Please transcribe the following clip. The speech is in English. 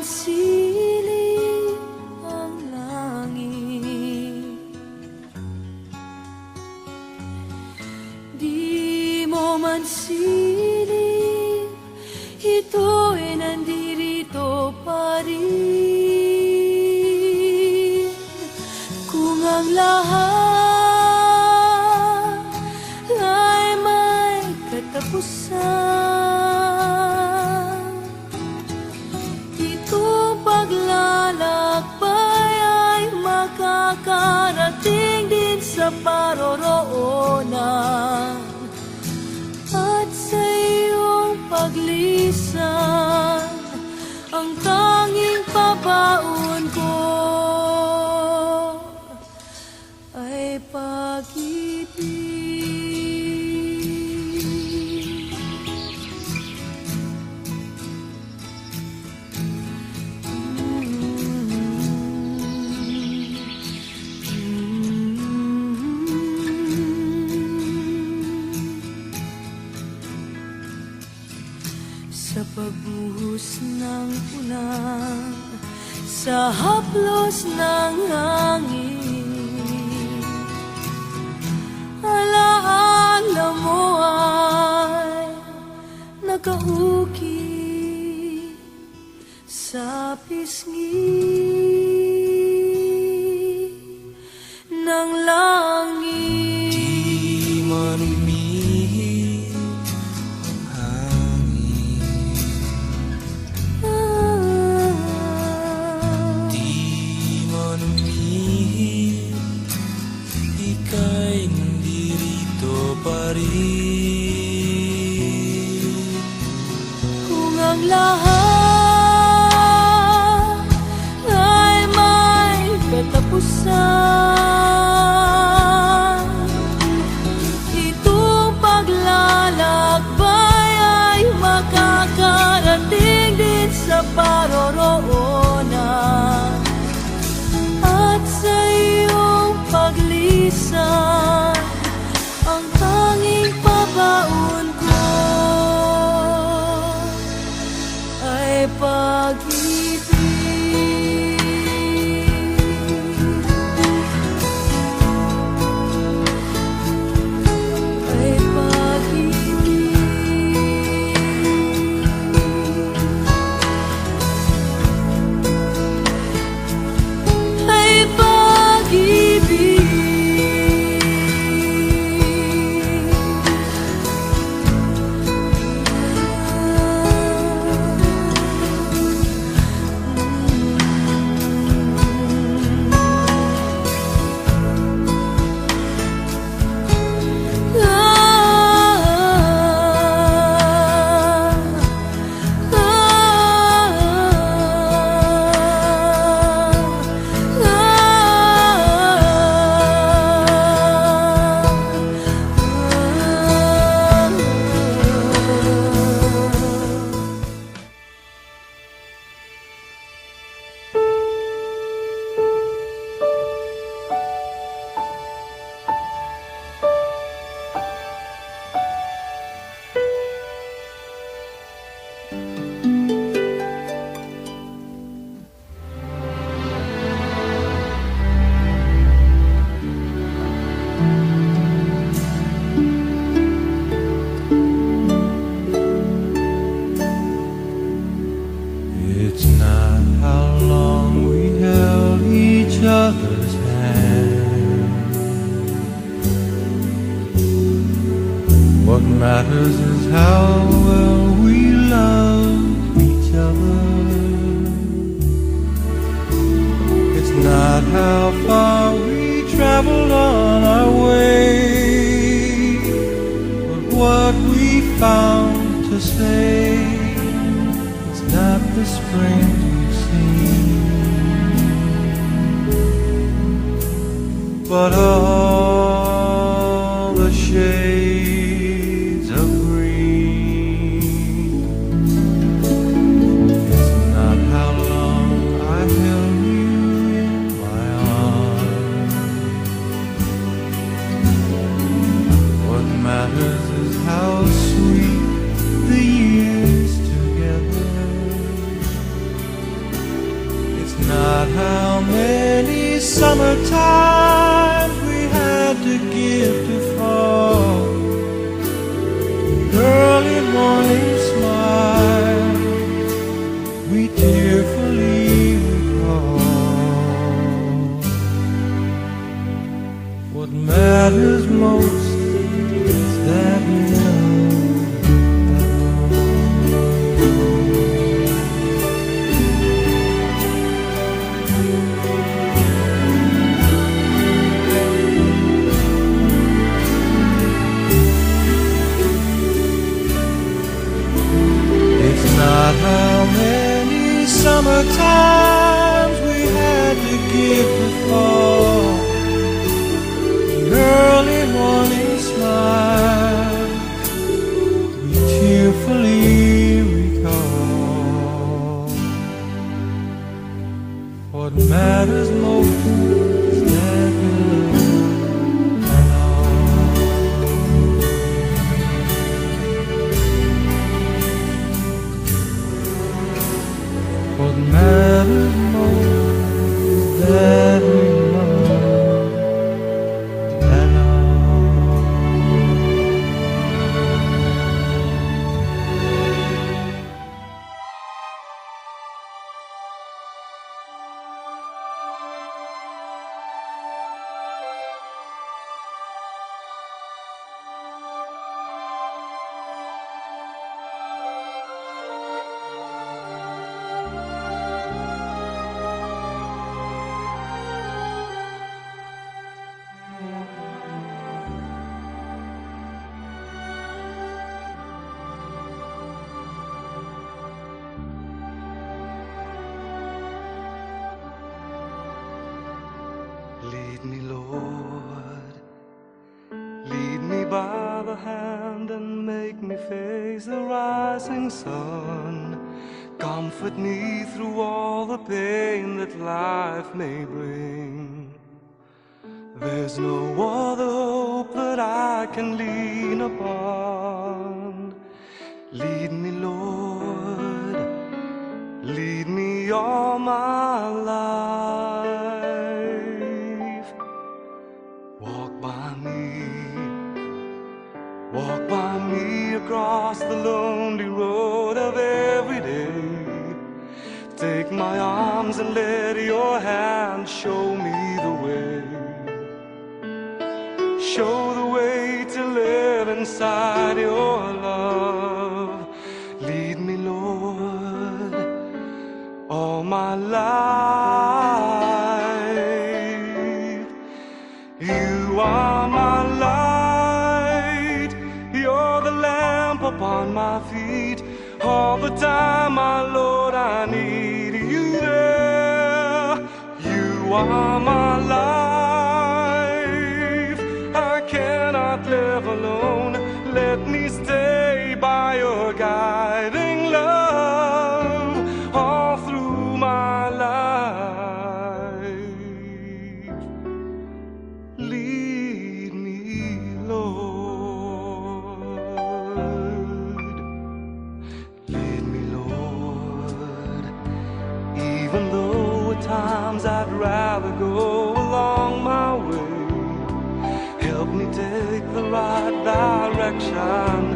man siling ang langit, di mo man siling, ito'y nandirito pa rin. Kung ang lahat ay may katapusan, itong paglalakbay ay makakarating din sa paroroonan. At sa iyong paglisan, ang tanging pabaon ko ay pag-ibig. Sa pagbuhos ng ulan, sa haplos ng hangin, alaala mo ay nakaukit sa pisngi ng langit. Di man umihip ang hangin, di man umihip, ika'y nandirito pa rin. Kung ang lahat ay may katapusan, itong paglalakbay ay makakarating din sa paroroonan. At sa iyong paglisan, ang tanging pabaon ko ay pag-ibig. Ay pag-ibig. Ay pag-ibig. It's not how long we held each other's hand. What matters is how well we love each other. It's not how far we traveled on our way, but what we found to say. Not the spring we've seen, but all the shades of green. It's not how long I held you in my arms. What matters is how sweet the years together. summertime we had the gift of fall, early morning smile we tearfully recall. What matters most is that we know. Not how many summertimes we had to give the fall, the early morning smile we tearfully recall. What matters most is that we love and all. What matters most is that we love and all. Lead me, Lord, lead me by the hand and make me face the rising sun. Comfort me through all the pain that life may bring. There's no other hope that I can lean upon. Lead me, Lord, lead me all my life. Walk by me across the lonely road of every day. Take my arms and let your hand show me the way. Show the way to live inside your love. Lead me, Lord, all my life. You are my life. Upon my feet, all the time, my Lord, I need you there. You are my life. I cannot live alone. Let me stay by your guiding love all through my life. Lead me, Lord. Even though at times I'd rather go along my way, help me take the right direction